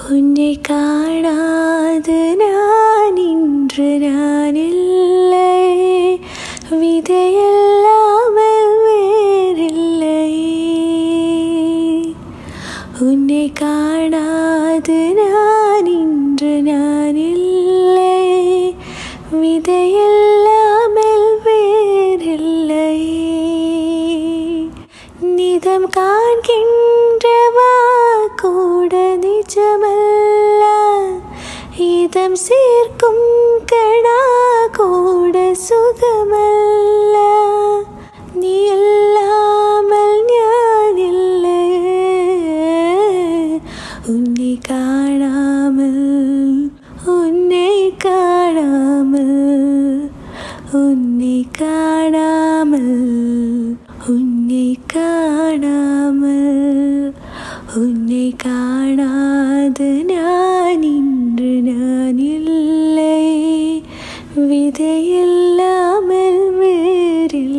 உன்னை காணாது நான் இன்று நானில்லை, விதையில்லாமல் வேறில்லை. உன்னை காணாது நான் இன்று நானில்லை, விதையில்லாமல் வேறில்லை. நிதம் காண்கின்றவா கூட நிஜமல்ல, இதம் சேர்க்கும் கணா கூட சுகமல்ல. நீ இல்லாமல் ஞானில்லை, உன்னை காணாமல் உன்னை காணாமல் உன்னை காணாமல் உன்னை காணாமல் உன்னை காணாது நான் இன்று நானில்லை, விதையில்லாமல் வேறில்லை.